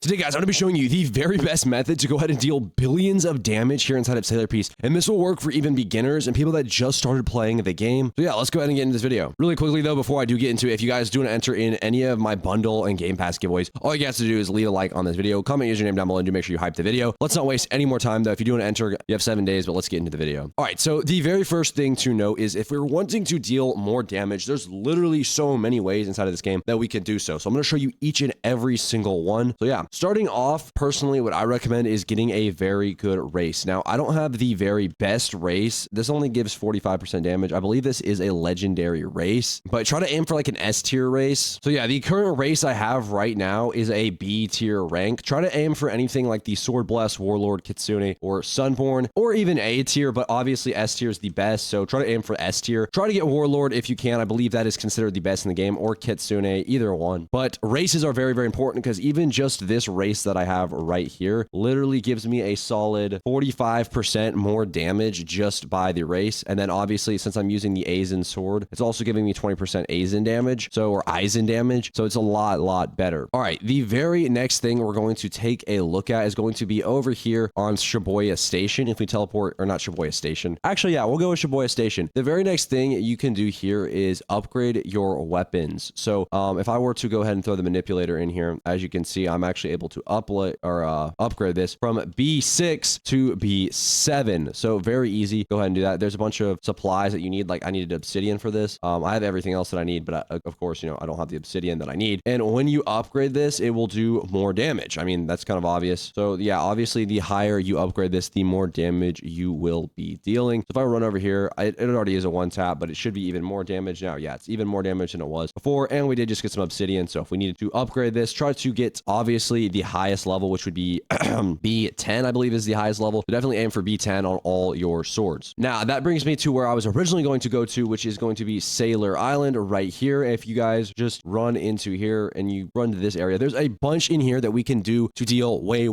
Today, guys, I'm going to be showing you the very best method to go ahead and deal billions of damage here inside of Sailor Piece. And this will work for even beginners and people that just started playing the game. So yeah, let's go ahead and get into this video. Really quickly though, before I do get into it, if you guys do want to enter in any of my bundle and Game Pass giveaways, all you guys have to do is leave a like on this video, comment username down below, and do make sure you hype the video. Let's not waste any more time though. If you do want to enter, you have 7 days, but let's get into the video. All right, so the very first thing to note is if we're wanting to deal more damage, there's literally so many ways inside of this game that we can do so. So I'm going to show you each and every single one. So yeah, starting off, personally, what I recommend is getting a very good race. Now, I don't have the very best race. This only gives 45% damage. I believe this is a legendary race, but try to aim for like an S tier race. So yeah, the current race I have right now is a B tier rank. Try to aim for anything like the Sword Blast, Warlord, Kitsune, or Sunborn, or even A tier, but obviously S tier is the best. So try to aim for S tier. Try to get Warlord if you can. I believe that is considered the best in the game, or Kitsune, either one. But races are very, very important because even just this race that I have right here literally gives me a solid 45% more damage just by the race. And then obviously, since I'm using the Aizen sword, it's also giving me 20% Aizen damage, or Aizen damage. So it's a lot better. All right, the very next thing we're going to take a look at is going to be over here on Shibuya Station. If we teleport, or not Shibuya Station. Actually, yeah, we'll go with Shibuya Station. The very next thing you can do here is upgrade your weapons. So if I were to go ahead and throw the manipulator in here, as you can see, I'm actually able to upgrade this from B6 to B7. So very easy. Go ahead and do that. There's a bunch of supplies that you need. Like I needed obsidian for this. I have everything else that I need, but of course, I don't have the obsidian that I need. And when you upgrade this, it will do more damage. I mean, that's kind of obvious. So yeah, obviously the higher you upgrade this, the more damage you will be dealing. So if I run over here, it already is a one tap, but it should be even more damage now. Yeah, it's even more damage than it was before. And we did just get some obsidian. So if we needed to upgrade this, try to get obviously the highest level, which would be B10, I believe is the highest level. So definitely aim for B10 on all your swords. Now that brings me to where I was originally going to go to, which is going to be Sailor Island right here. If you guys just run into here and you run to this area, there's a bunch in here that we can do to deal way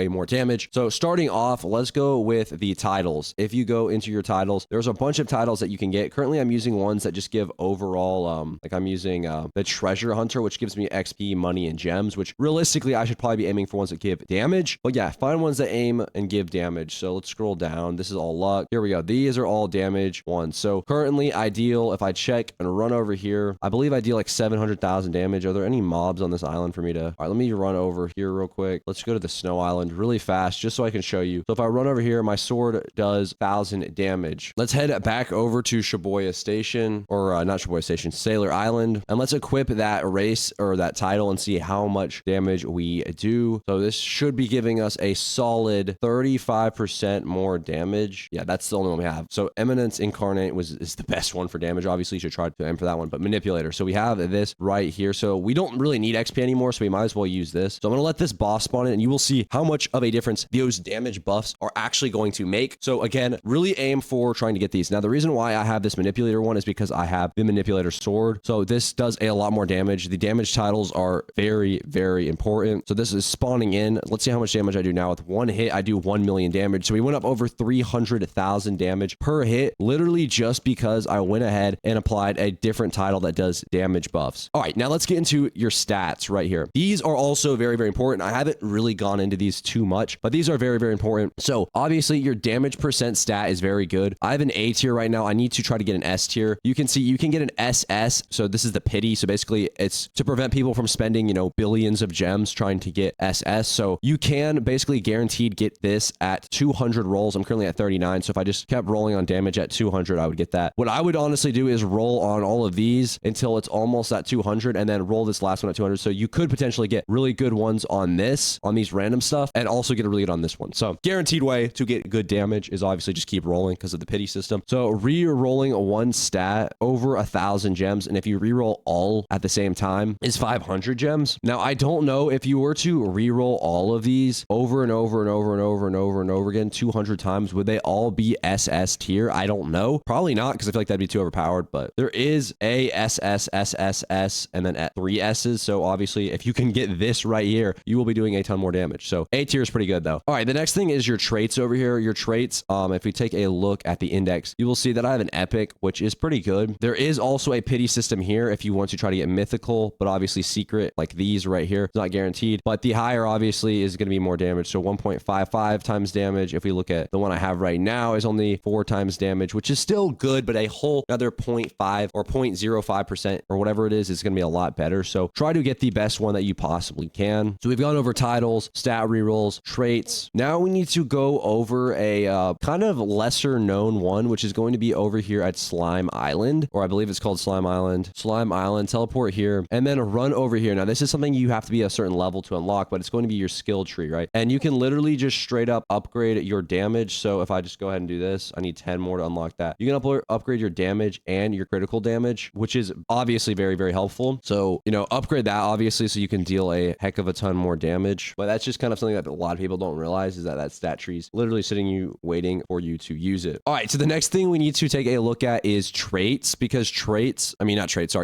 more damage. So starting off, let's go with the titles. If you go into your titles, there's a bunch of titles that you can get. Currently, I'm using ones that just give overall, like I'm using the Treasure Hunter, which gives me XP, money, and gems, which realistically, I should probably be aiming for ones that give damage. But yeah, find ones that aim and give damage. So let's scroll down. This is all luck. Here we go. These are all damage ones. So currently I deal, if I check and run over here, I believe I deal like 700,000 damage. Are there any mobs on this island for me to... All right, let me run over here real quick. Let's go to the snow island really fast just so I can show you. So if I run over here, my sword does 1,000 damage. Let's head back over to Shibuya Station, or not Shibuya Station, Sailor Island. And let's equip that race or that title and see how much damage we do. So this should be giving us a solid 35% more damage. Yeah, that's the only one we have. So Eminence Incarnate is the best one for damage. Obviously, you should try to aim for that one, but Manipulator. So we have this right here. So we don't really need XP anymore, so we might as well use this. So I'm going to let this boss spawn in, and you will see how much of a difference those damage buffs are actually going to make. So again, really aim for trying to get these. Now, the reason why I have this Manipulator one is because I have the Manipulator sword. So this does a lot more damage. The damage titles are very important. So this is spawning in. Let's see how much damage I do now. With one hit, I do 1 million damage. So we went up over 300,000 damage per hit, literally just because I went ahead and applied a different title that does damage buffs. All right, now let's get into your stats right here. These are also very important. I haven't really gone into these too much, but these are very important. So obviously your damage percent stat is very good. I have an A tier right now. I need to try to get an S tier. You can see you can get an SS. So this is the pity. So basically it's to prevent people from spending, billions of gems trying to get SS. So you can basically guaranteed get this at 200 rolls. I'm currently at 39. So if I just kept rolling on damage at 200, I would get that. What I would honestly do is roll on all of these until it's almost at 200 and then roll this last one at 200. So you could potentially get really good ones on these random stuff, and also get a really good on this one. So guaranteed way to get good damage is obviously just keep rolling because of the pity system. So re-rolling one stat over 1,000 gems, and if you re-roll all at the same time, is 500 gems. Now, I don't know if you were to re-roll all of these over and over again 200 times, would they all be SS tier? I don't know. Probably not, because I feel like that'd be too overpowered, but there is a SS, SSS, and then at 3 S's. So obviously, if you can get this right here, you will be doing a ton more damage. So A tier is pretty good though. All right, the next thing is your traits over here. Your traits, if we take a look at the index, you will see that I have an epic, which is pretty good. There is also a pity system here if you want to try to get mythical, but obviously secret, like these right here. It's not guaranteed. guaranteed, but the higher obviously is going to be more damage. So 1.55 times damage. If we look at the one I have right now is only 4 times damage, which is still good, but a whole another 0.5 or 0.05% or whatever it is going to be a lot better. So try to get the best one that you possibly can. So we've gone over titles, stat rerolls, traits. Now we need to go over a kind of lesser known one, which is going to be over here at Slime Island, or I believe it's called Slime Island. Slime Island, teleport here, and then run over here. Now this is something you have to be a certain level to unlock, but it's going to be your skill tree, right? And you can literally just straight up upgrade your damage. So if I just go ahead and do this, I need 10 more to unlock that. You can upgrade your damage and your critical damage, which is obviously very, very helpful. So, you know, upgrade that obviously so you can deal a heck of a ton more damage. But that's just kind of something that a lot of people don't realize, is that that stat tree is literally sitting you waiting for you to use it. All right, so the next thing we need to take a look at is traits, because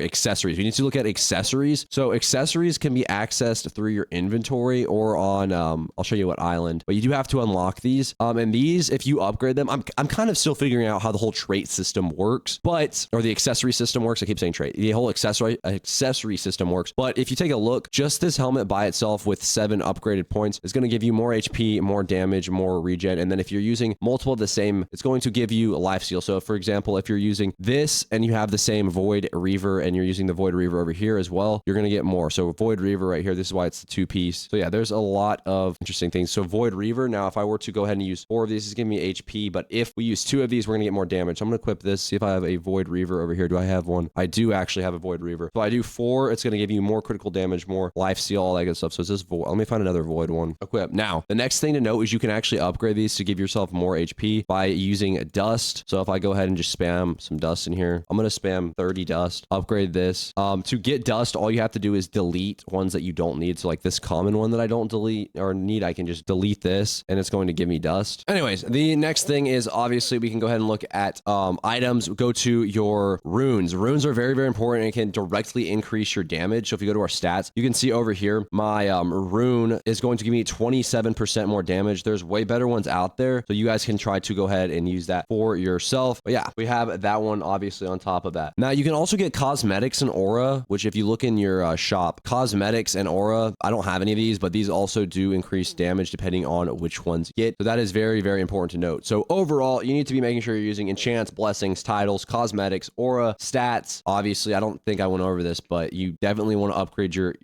accessories. We need to look at accessories. So accessories can be accessed through your inventory or on, I'll show you what island, but you do have to unlock these. And these, if you upgrade them, I'm kind of still figuring out how the whole trait system works, or the accessory system works. I keep saying trait. The whole accessory system works. But if you take a look, just this helmet by itself with 7 upgraded points is going to give you more HP, more damage, more regen. And then if you're using multiple of the same, it's going to give you a life steal. So for example, if you're using this and you have the same Void Reaver and you're using the Void Reaver over here as well, you're going to get more. So Void Reaver right here, this is why it's the 2-piece. So yeah, there's a lot of interesting things. So Void Reaver, now if I were to go ahead and use 4 of these, is giving me HP, but if we use 2 of these, we're going to get more damage. So I'm going to equip this, see if I have a Void Reaver over here. Do I have one? I do actually have a Void Reaver. So I do 4, it's going to give you more critical damage, more life steal, all that good stuff. So it's this Void. Let me find another Void one. Equip. Now, the next thing to note is you can actually upgrade these to give yourself more HP by using dust. So if I go ahead and just spam some dust in here, I'm going to spam 30 dust, upgrade this. To get dust, all you have to do is delete ones that you don't need. So like this common one that I don't delete or need, I can just delete this and it's going to give me dust. Anyways, the next thing is obviously we can go ahead and look at items. Go to your runes. Runes are very, very important and can directly increase your damage. So if you go to our stats, you can see over here, my rune is going to give me 27% more damage. There's way better ones out there. So you guys can try to go ahead and use that for yourself. But yeah, we have that one obviously on top of that. Now you can also get cosmetics and aura, which if you look in your shop, cosmetics and aura, I don't have any of these, but these also do increase damage depending on which ones you get. So that is very, very important to note. So overall, you need to be making sure you're using enchants, blessings, titles, cosmetics, aura, stats. Obviously, I don't think I went over this, but you definitely want to upgrade your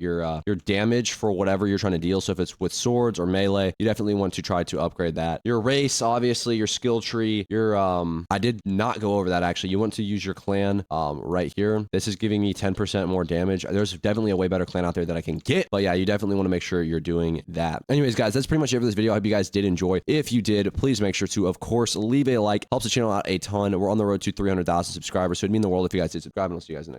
damage for whatever you're trying to deal. So if it's with swords or melee, you definitely want to try to upgrade that. Your race, obviously, your skill tree, your I did not go over that actually. You want to use your clan right here. This is giving me 10% more damage. There's definitely a way better clan out there that I can get, but yeah, you definitely want to make sure you're doing that. Anyways, guys, that's pretty much it for this video. I hope you guys did enjoy. If you did, please make sure to, of course, leave a like. Helps the channel out a ton. We're on the road to 300,000 subscribers, so it'd mean the world if you guys did subscribe, and I'll see you guys in the next